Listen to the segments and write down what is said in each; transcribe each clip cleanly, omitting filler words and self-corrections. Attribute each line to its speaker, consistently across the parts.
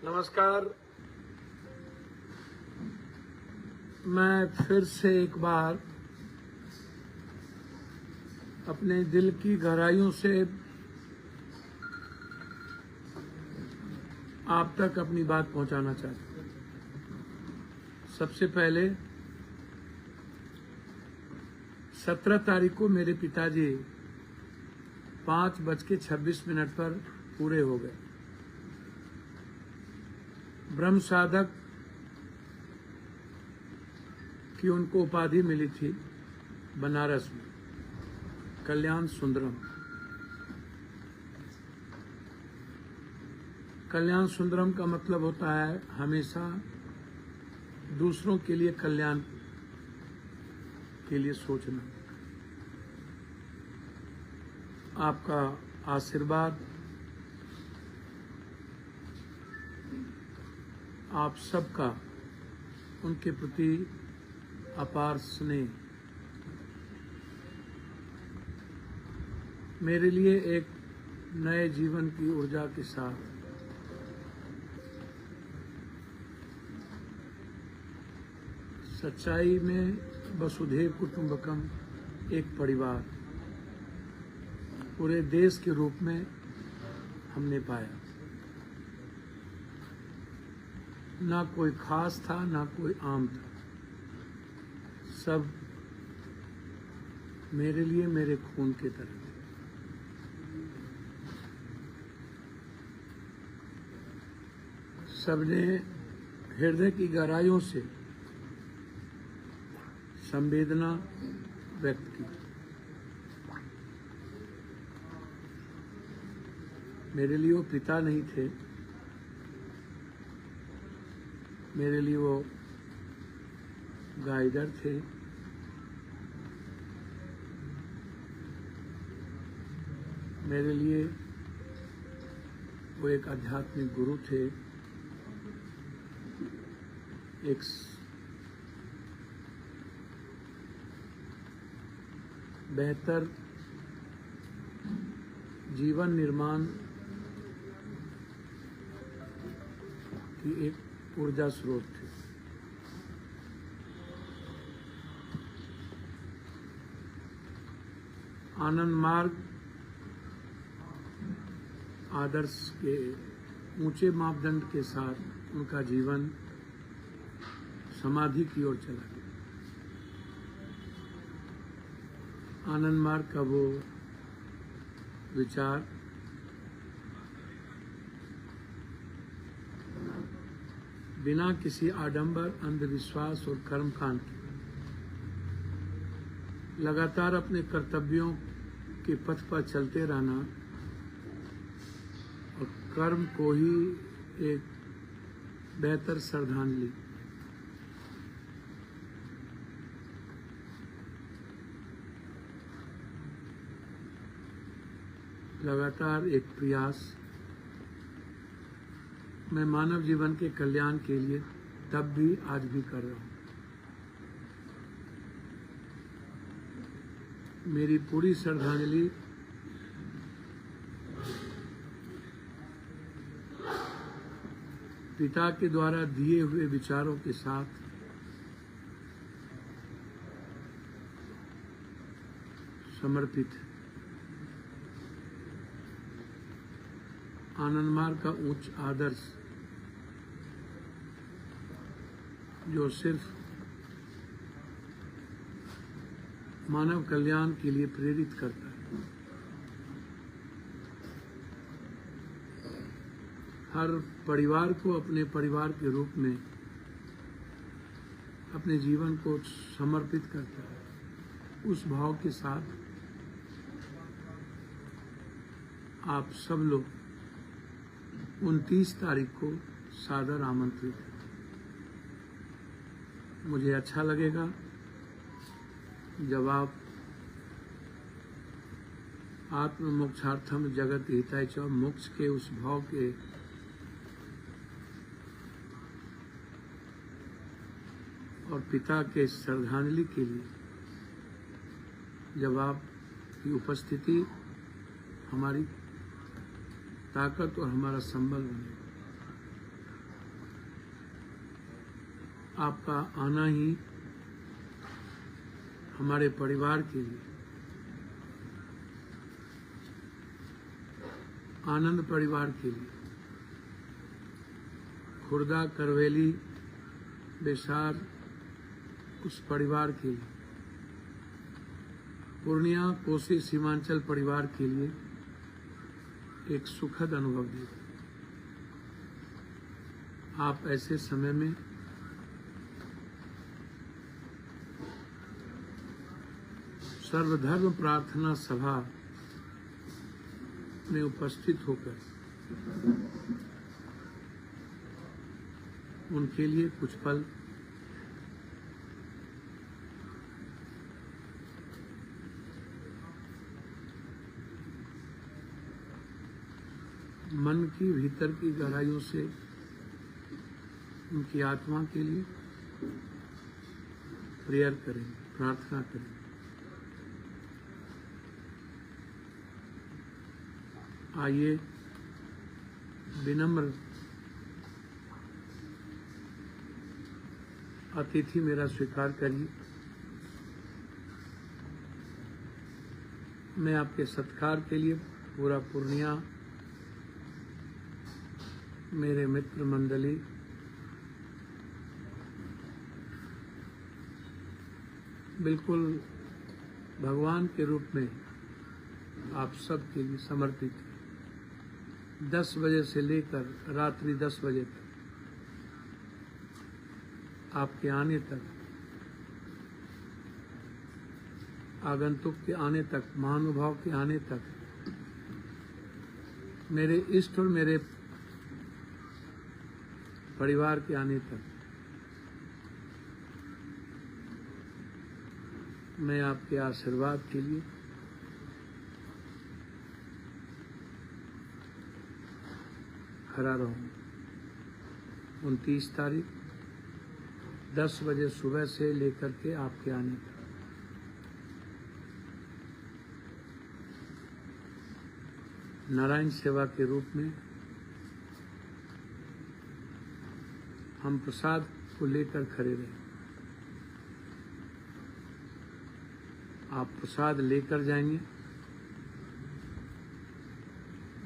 Speaker 1: नमस्कार। मैं फिर से एक बार अपने दिल की गहराइयों से आप तक अपनी बात पहुंचाना चाहता हूं। सबसे पहले 17 तारीख को मेरे पिताजी 5:26 पर पूरे हो गए। ब्रह्म साधक की उनको उपाधि मिली थी बनारस में, कल्याण सुंदरम। कल्याण सुंदरम का मतलब होता है हमेशा दूसरों के लिए कल्याण के लिए सोचना। आपका आशीर्वाद, आप सबका उनके प्रति अपार स्नेह मेरे लिए एक नए जीवन की ऊर्जा के साथ सच्चाई में वसुधैव कुटुंबकम, एक परिवार पूरे देश के रूप में हमने पाया। ना कोई खास था, ना कोई आम था। सब मेरे लिए मेरे खून के तरह थे। सबने हृदय की गहराइयों से संवेदना व्यक्त की। मेरे लिए वो पिता नहीं थे, मेरे लिए वो गाइडर थे। मेरे लिए वो एक आध्यात्मिक गुरु थे, एक बेहतर जीवन निर्माण की एक ऊर्जा स्रोत थे। आनंद मार्ग आदर्श के ऊंचे मापदंड के साथ उनका जीवन समाधि की ओर चला गया। आनंद मार्ग का वो विचार बिना किसी आडंबर, अंधविश्वास और कर्मकांड के लगातार अपने कर्तव्यों के पथ पर चलते रहना और कर्म को ही एक बेहतर श्रद्धांजलि, लगातार एक प्रयास मैं मानव जीवन के कल्याण के लिए तब भी आज भी कर रहा हूं। मेरी पूरी श्रद्धांजलि पिता के द्वारा दिए हुए विचारों के साथ समर्पित है। आनंद मार्ग का उच्च आदर्श जो सिर्फ मानव कल्याण के लिए प्रेरित करता है। हर परिवार को अपने परिवार के रूप में अपने जीवन को समर्पित करता है। उस भाव के साथ आप सब लोग 29 तारीख को सादर आमंत्रित है। मुझे अच्छा लगेगा जब आप आत्म मोक्षार्थम जगत हिताय च मोक्ष के उस भाव के और पिता के श्रद्धांजलि के लिए जब आपकी उपस्थिति हमारी ताकत और हमारा संबल बने। आपका आना ही हमारे परिवार के लिए आनंद, परिवार के लिए खुर्दा, करवेली, बेसार उस परिवार के लिए, पूर्णिया, कोसी, सीमांचल परिवार के लिए एक सुखद अनुभव देगा। आप ऐसे समय में सर्वधर्म प्रार्थना सभा में उपस्थित होकर उनके लिए कुछ पल मन की भीतर की गहराइयों से उनकी आत्मा के लिए प्रेयर करें, प्रार्थना करें। आइए विनम्र अतिथि मेरा स्वीकार करिए। मैं आपके सत्कार के लिए पूरा पूर्णिया, मेरे मित्र मंडली, बिल्कुल भगवान के रूप में आप सब के लिए समर्पित है। 10 बजे से लेकर रात्रि 10 बजे तक, आपके आने तक, आगंतुक के आने तक, महानुभाव के आने तक, मेरे इष्ट और मेरे परिवार के आने तक मैं आपके आशीर्वाद के लिए खड़ा रहूं। 29 तारीख 10 बजे सुबह से लेकर के आपके आने तक नारायण सेवा के रूप में हम प्रसाद को लेकर खड़े रहे। आप प्रसाद लेकर जाएंगे,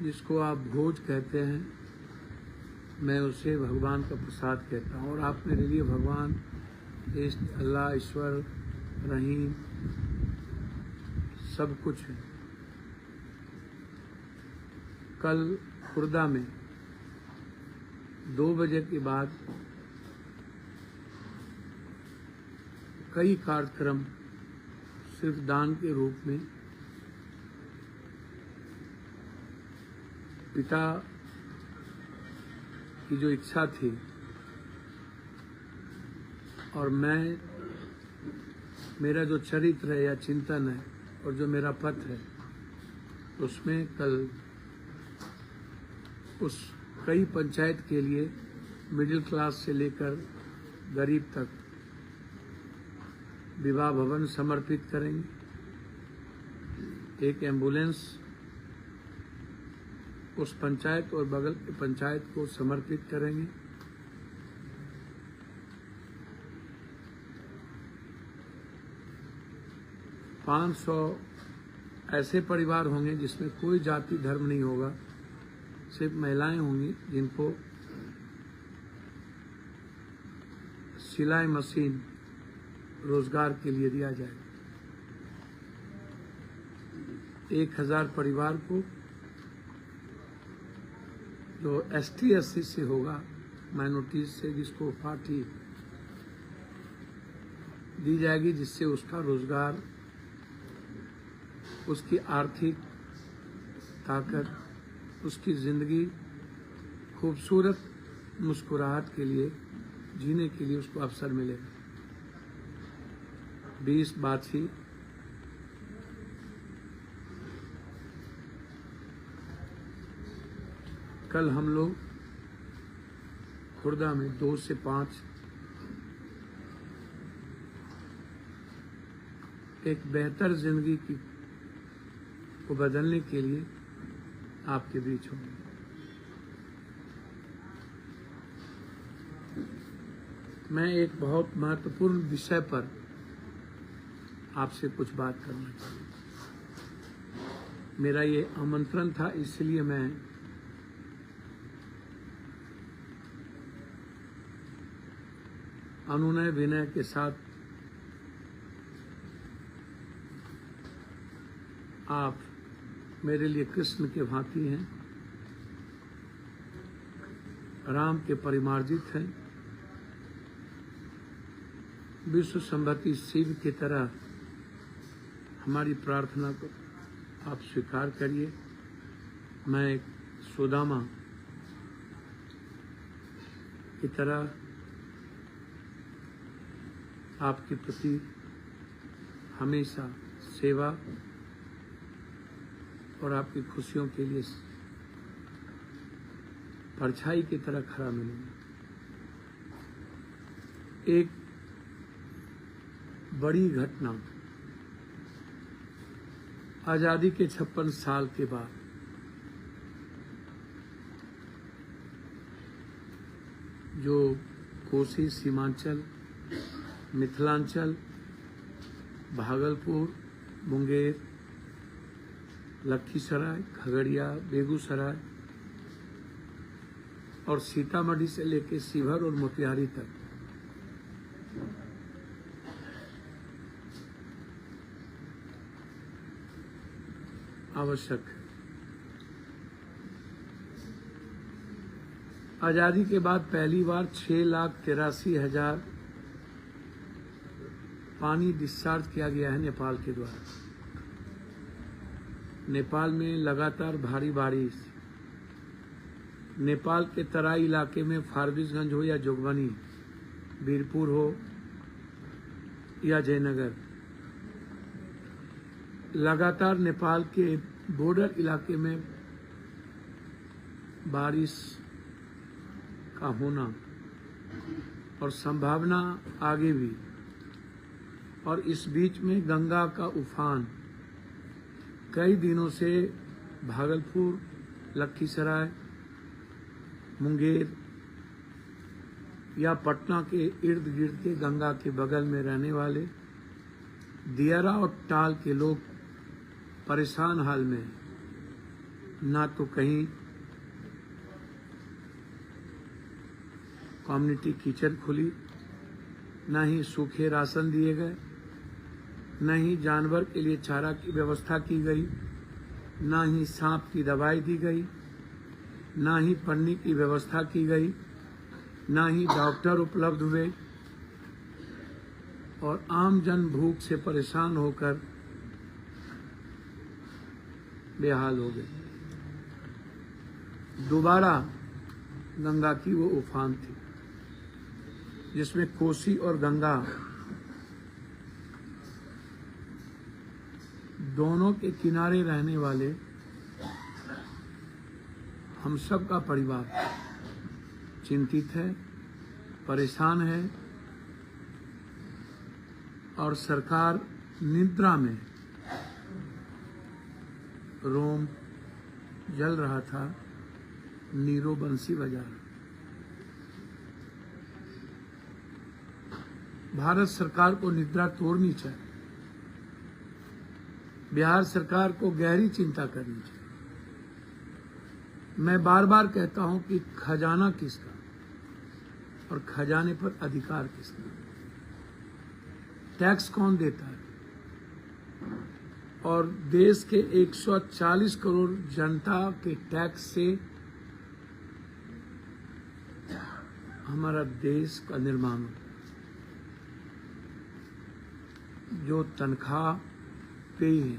Speaker 1: जिसको आप भोज कहते हैं, मैं उसे भगवान का प्रसाद कहता हूँ। और आप मेरे लिए भगवान, इष्ट, अल्लाह, ईश्वर, रहीम सब कुछ है। कल खुर्दा में 2 बजे के बाद कई कार्यक्रम सिर्फ दान के रूप में पिता की जो इच्छा थी और मेरा जो चरित्र है या चिंतन है और जो मेरा पथ है, उसमें कल उस कई पंचायत के लिए मिडिल क्लास से लेकर गरीब तक विवाह भवन समर्पित करेंगे। एक एम्बुलेंस उस पंचायत और बगल की पंचायत को समर्पित करेंगे। पाँच 500 ऐसे परिवार होंगे जिसमें कोई जाति धर्म नहीं होगा, सिर्फ महिलाएं होंगी जिनको सिलाई मशीन रोजगार के लिए दिया जाए। 1000 परिवार को जो ST SC से होगा, माइनॉरिटीज से, जिसको पार्टी दी जाएगी, जिससे उसका रोजगार, उसकी आर्थिक ताकत, उसकी जिंदगी खूबसूरत मुस्कुराहट के लिए जीने के लिए उसको अवसर मिलेगा। 20 बाछी कल हम लोग खुर्दा में 2 से 5 एक बेहतर जिंदगी को बदलने के लिए आपके बीच होंगे। मैं एक बहुत महत्वपूर्ण विषय पर आपसे कुछ बात करना चाहूँगा। मेरा ये आमंत्रण था, इसलिए मैं अनुनय विनय के साथ आप मेरे लिए कृष्ण के भांति हैं, राम के परिमार्जित हैं, विश्व संपत्ति शिव की तरह हमारी प्रार्थना को आप स्वीकार करिए। मैं एक सुदामा की तरह आपके प्रति हमेशा सेवा और आपकी खुशियों के लिए परछाई की तरह खड़ा मिलूंगा। एक बड़ी घटना, आजादी के 56 साल के बाद जो कोसी, सीमांचल, मिथिलांचल, भागलपुर, मुंगेर, लखीसराय, खगड़िया, बेगूसराय और सीतामढ़ी से लेकर शिवहर और मोतिहारी तक आवश्यक है। आजादी के बाद पहली बार 6,83,000 पानी डिस्चार्ज किया गया है नेपाल के द्वारा। नेपाल में लगातार भारी बारिश, नेपाल के तराई इलाके में फारबिसगंज हो या जोगबनी, बीरपुर हो या जयनगर, लगातार नेपाल के बॉर्डर इलाके में बारिश का होना और संभावना आगे भी, और इस बीच में गंगा का उफान कई दिनों से भागलपुर, लखीसराय, मुंगेर या पटना के इर्द गिर्द के गंगा के बगल में रहने वाले दियारा और टाल के लोग परेशान हाल में। ना तो कहीं कम्युनिटी किचन खुली, ना ही सूखे राशन दिए गए, न ही जानवर के लिए चारा की व्यवस्था की गई, ना ही सांप की दवाई दी गई, ना ही पन्नी की व्यवस्था की गई, ना ही डॉक्टर उपलब्ध हुए और आम जन भूख से परेशान होकर बेहाल हो गए। दोबारा गंगा की वो उफान थी जिसमें कोसी और गंगा दोनों के किनारे रहने वाले हम सब का परिवार चिंतित है, परेशान है और सरकार निद्रा में, रोम जल रहा था, नीरो बंसी बजा रहा। भारत सरकार को निद्रा तोड़नी चाहिए। बिहार सरकार को गहरी चिंता करनी चाहिए। मैं बार बार कहता हूं कि खजाना किसका और खजाने पर अधिकार किसका, टैक्स कौन देता है, और देश के 140 करोड़ जनता के टैक्स से हमारा देश का निर्माण होता है। जो तनख्वाह पे है,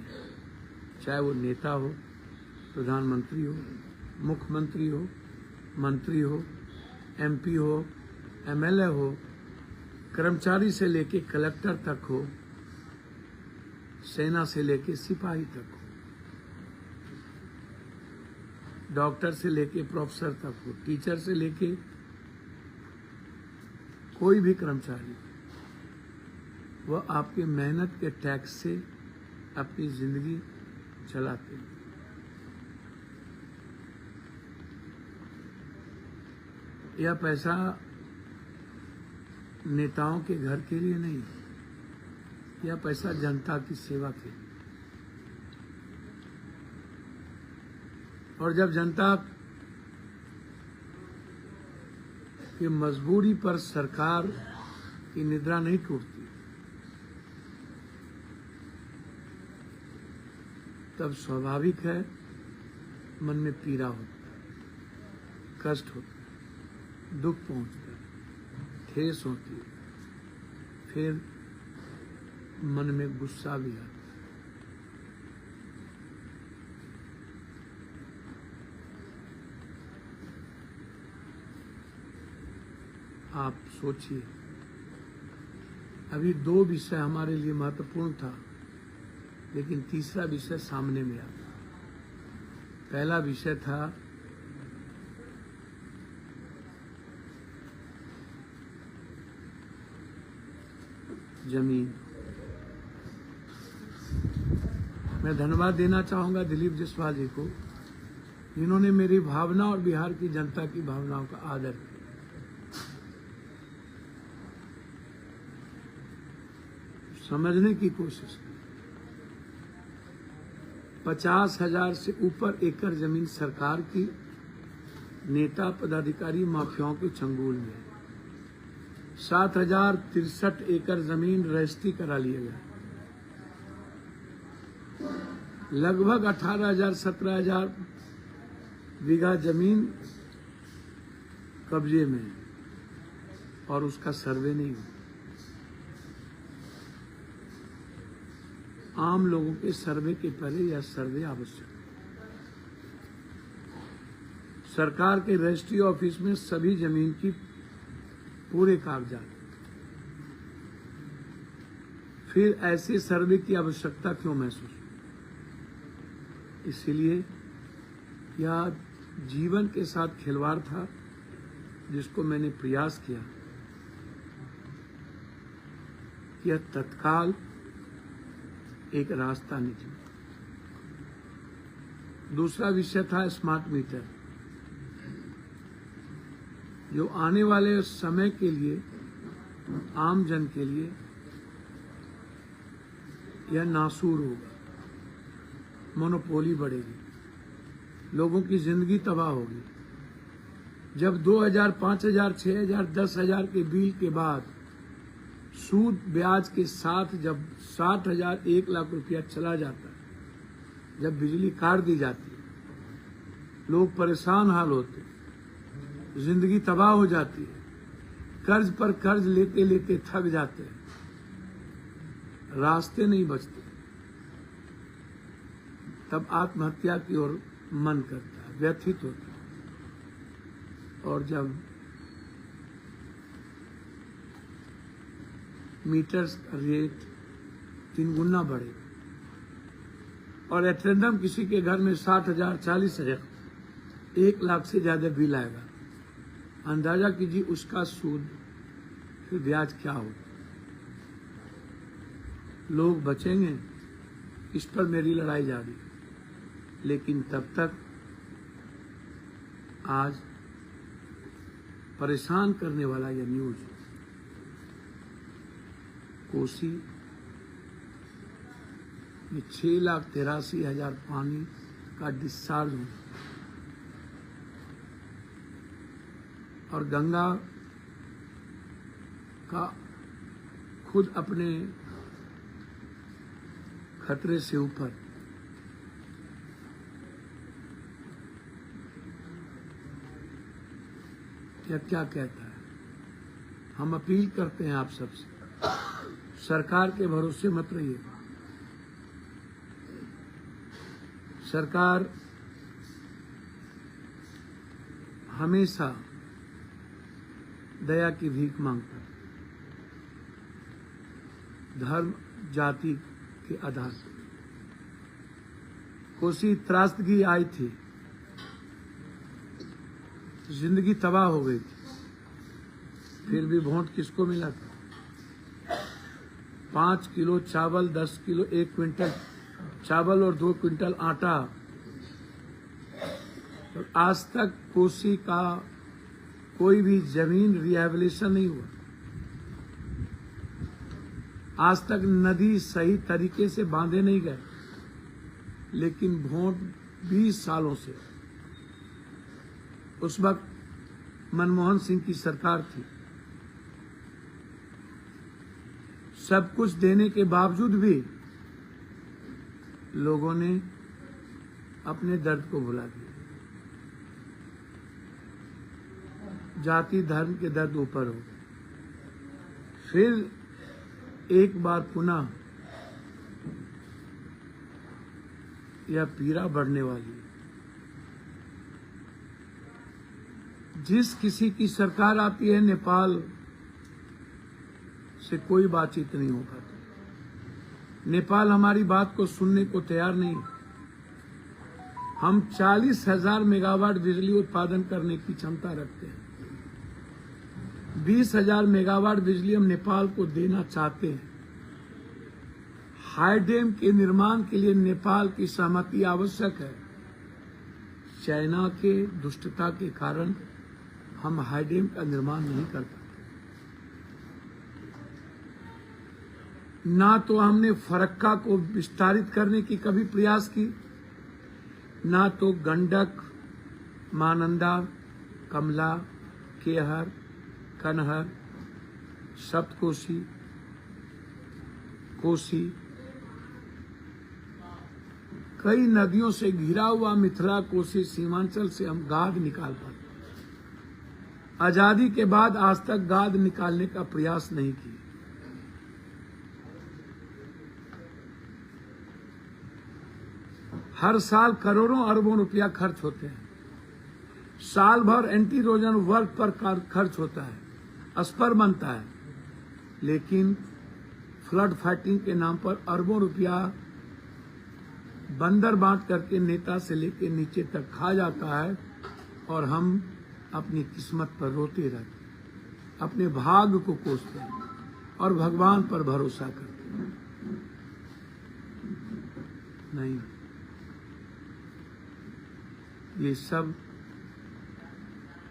Speaker 1: चाहे वो नेता हो, प्रधानमंत्री हो, मुख्यमंत्री हो, मंत्री हो, एमपी हो, एमएलए हो, कर्मचारी से लेके कलेक्टर तक हो, सेना से लेके सिपाही तक हो, डॉक्टर से लेके प्रोफेसर तक हो, टीचर से लेके कोई भी कर्मचारी, वह आपके मेहनत के टैक्स से अपनी जिंदगी चलाते हैं। यह पैसा नेताओं के घर के लिए नहीं, यह पैसा जनता की सेवा के लिए। और जब जनता की मजबूरी पर सरकार की निद्रा नहीं टूटती, तब स्वाभाविक है मन में पीड़ा होती है, कष्ट होता है, दुख पहुंचता है, ठेस होती है, फिर मन में गुस्सा भी आता है। आप सोचिए, अभी 2 विषय हमारे लिए महत्वपूर्ण था, लेकिन तीसरा विषय सामने में आता। पहला विषय था जमीन। मैं धन्यवाद देना चाहूंगा दिलीप जायसवाल जी को, जिन्होंने मेरी भावना और बिहार की जनता की भावनाओं का आदर किया। समझने की कोशिश की। 50,000 से ऊपर एकड़ जमीन सरकार की, नेता पदाधिकारी माफियाओं के चंगुल में। 7,063 एकड़ जमीन रजिस्ट्री करा लिया गया। लगभग 18,000-17,000 बीघा जमीन कब्जे में है और उसका सर्वे नहीं हुआ। आम लोगों के सर्वे के पहले यह सर्वे आवश्यक है। सरकार के रजिस्ट्री ऑफिस में सभी जमीन की पूरे कागजात, फिर ऐसे सर्वे की आवश्यकता क्यों महसूस? इसलिए यह जीवन के साथ खिलवाड़ था, जिसको मैंने प्रयास किया कि यह तत्काल एक रास्ता निकला। दूसरा विषय था स्मार्ट मीटर, जो आने वाले समय के लिए आम जन के लिए यह नासूर होगा। मोनोपोली बढ़ेगी, लोगों की जिंदगी तबाह होगी। जब 2,000, 5,000, 6,000, 10,000 के बिल के बाद सूद ब्याज के साथ जब 60,000, 1 लाख रुपया चला जाता है, जब बिजली काट दी जाती है, लोग परेशान हाल होते, जिंदगी तबाह हो जाती है, कर्ज पर कर्ज लेते लेते थक जाते हैं, रास्ते नहीं बचते, तब आत्महत्या की ओर मन करता है, व्यथित होता है। और जब मीटर्स का रेट 3 गुना बढ़े और एटेंडम किसी के घर में 60,000, 40,000, 1 लाख से ज्यादा बिल आएगा, अंदाजा कीजिए उसका सूद फिर ब्याज क्या होगा। लोग बचेंगे, इस पर मेरी लड़ाई जारी है। लेकिन तब तक आज परेशान करने वाला यह न्यूज, कोसी में 6,83,000 पानी का डिस्चार्ज हुआ और गंगा का खुद अपने खतरे से ऊपर। यह क्या कहता है? हम अपील करते हैं आप सबसे, सरकार के भरोसे मत रहिए। सरकार हमेशा दया की भीख मांगता है, धर्म जाति के आधार पर। कोसी त्रासदी आई थी, जिंदगी तबाह हो गई थी, फिर भी वोट किसको मिला था? 5 किलो चावल, 10 किलो, 1 क्विंटल चावल और 2 क्विंटल आटा। तो आज तक कोसी का कोई भी जमीन रिहेबिलिटेशन नहीं हुआ। आज तक नदी सही तरीके से बांधे नहीं गए, लेकिन वोट 20 सालों से, उस वक्त मनमोहन सिंह की सरकार थी, सब कुछ देने के बावजूद भी लोगों ने अपने दर्द को भुला दिया। जाति धर्म के दर्द ऊपर हो गए। फिर एक बार पुनः यह पीड़ा बढ़ने वाली है। जिस किसी की सरकार आती है, नेपाल से कोई बातचीत नहीं हो पाती। नेपाल हमारी बात को सुनने को तैयार नहीं। हम 40,000 मेगावाट बिजली उत्पादन करने की क्षमता रखते हैं। 20,000 मेगावाट बिजली हम नेपाल को देना चाहते हैं। हाईडेम के निर्माण के लिए नेपाल की सहमति आवश्यक है। चाइना के दुष्टता के कारण हम हाईडेम का निर्माण नहीं कर पाते। ना तो हमने फरक्का को विस्तारित करने की कभी प्रयास की, ना तो गंडक, महानंदा, कमला, केहर, कनहर, सप्तकोशी, कोसी, कई नदियों से घिरा हुआ मिथिला कोसी सीमांचल से हम गाद निकाल पाते। आजादी के बाद आज तक गाद निकालने का प्रयास नहीं किया। हर साल करोड़ों अरबों रुपया खर्च होते हैं। साल भर एंटी इरोजन वर्क पर खर्च होता है, अस्पर बनता है, लेकिन फ्लड फाइटिंग के नाम पर अरबों रुपया बंदर बांट करके नेता से लेकर नीचे तक खा जाता है और हम अपनी किस्मत पर रोते रहते, अपने भाग्य को कोसते हैं और भगवान पर भरोसा करते हैं। नहीं, ये सब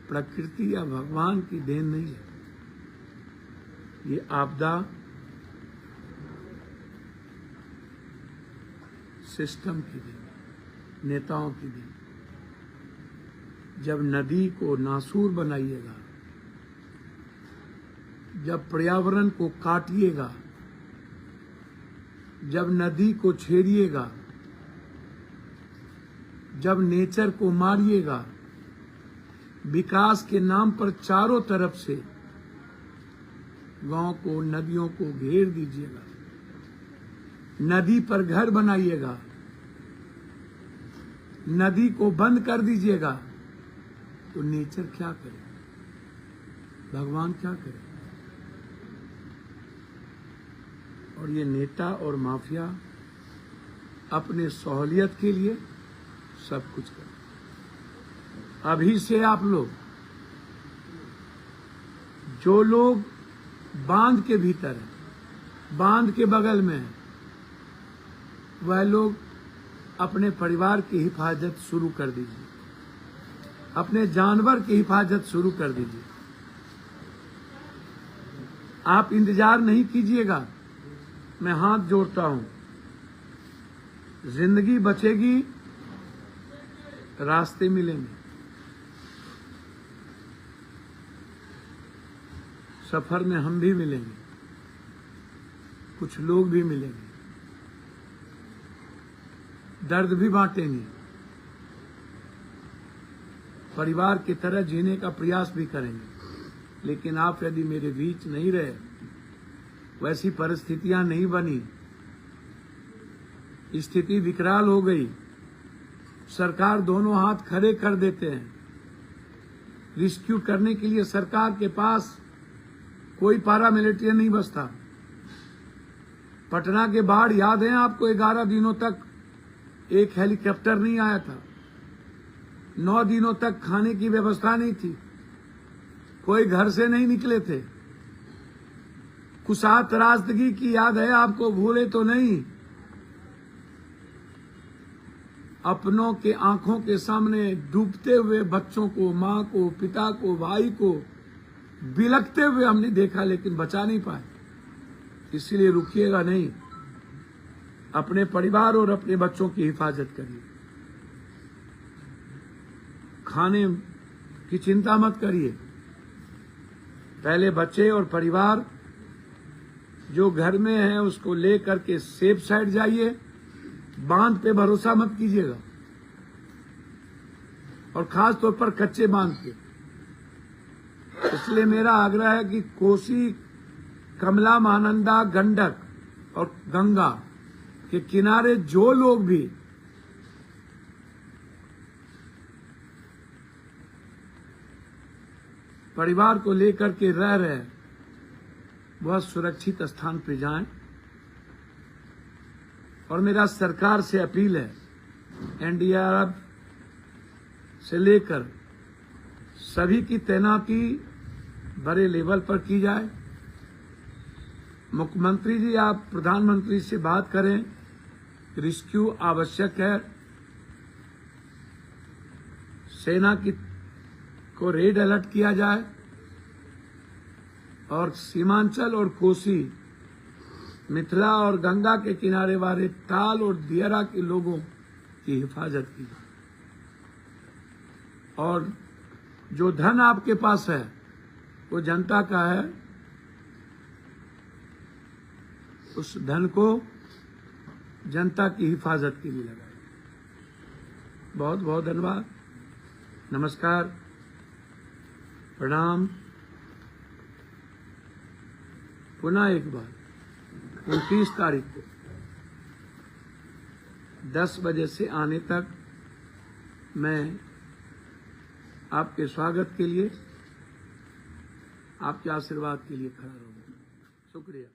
Speaker 1: प्रकृति या भगवान की देन नहीं है। ये आपदा सिस्टम की देन, नेताओं की देन। जब नदी को नासूर बनाइएगा, जब पर्यावरण को काटिएगा, जब नदी को छेड़िएगा, जब नेचर को मारिएगा, विकास के नाम पर चारों तरफ से गांव को, नदियों को घेर दीजिएगा, नदी पर घर बनाइएगा, नदी को बंद कर दीजिएगा, तो नेचर क्या करे, भगवान क्या करे? और ये नेता और माफिया अपने सहूलियत के लिए सब कुछ करे। अभी से आप लोग, जो लोग बांध के भीतर हैं, बांध के बगल में हैं, वह लोग अपने परिवार की हिफाजत शुरू कर दीजिए, अपने जानवर की हिफाजत शुरू कर दीजिए। आप इंतजार नहीं कीजिएगा। मैं हाथ जोड़ता हूं, जिंदगी बचेगी, रास्ते मिलेंगे, सफर में हम भी मिलेंगे, कुछ लोग भी मिलेंगे, दर्द भी बांटेंगे, परिवार की तरह जीने का प्रयास भी करेंगे। लेकिन आप यदि मेरे बीच नहीं रहे, वैसी परिस्थितियां नहीं बनी, स्थिति विकराल हो गई, सरकार दोनों हाथ खड़े कर देते हैं। रिस्क्यू करने के लिए सरकार के पास कोई पैरामिलिट्री नहीं बचता। पटना के बाढ़ याद है आपको? 11 दिनों तक एक हेलीकॉप्टर नहीं आया था, 9 दिनों तक खाने की व्यवस्था नहीं थी, कोई घर से नहीं निकले थे। कुसात राजदगी की याद है आपको? भूले तो नहीं। अपनों के आंखों के सामने डूबते हुए बच्चों को, मां को, पिता को, भाई को बिलखते हुए हमने देखा, लेकिन बचा नहीं पाए। इसीलिए रुकिएगा नहीं, अपने परिवार और अपने बच्चों की हिफाजत करिए। खाने की चिंता मत करिए, पहले बच्चे और परिवार जो घर में है उसको ले करके सेफ साइड जाइए, बांध पे भरोसा मत कीजिएगा, और खास तौर पर कच्चे बांध पे। इसलिए मेरा आग्रह है कि कोसी, कमला, महानंदा, गंडक और गंगा के किनारे जो लोग भी परिवार को लेकर के रह रहे हैं वह सुरक्षित स्थान पर जाएं। और मेरा सरकार से अपील है, एनडीआरएफ से लेकर सभी की तैनाती बड़े लेवल पर की जाए। मुख्यमंत्री जी, आप प्रधानमंत्री से बात करें, रेस्क्यू आवश्यक है, सेना की को रेड अलर्ट किया जाए और सीमांचल और कोसी, मिथिला और गंगा के किनारे वाले ताल और दियारा के लोगों की हिफाजत की जाए। और जो धन आपके पास है वो जनता का है, उस धन को जनता की हिफाजत के लिए लगाए। बहुत बहुत धन्यवाद, नमस्कार, प्रणाम। पुनः एक बार 29 तारीख को 10 बजे से आने तक मैं आपके स्वागत के लिए, आपके आशीर्वाद के लिए खड़ा रहूंगा। शुक्रिया।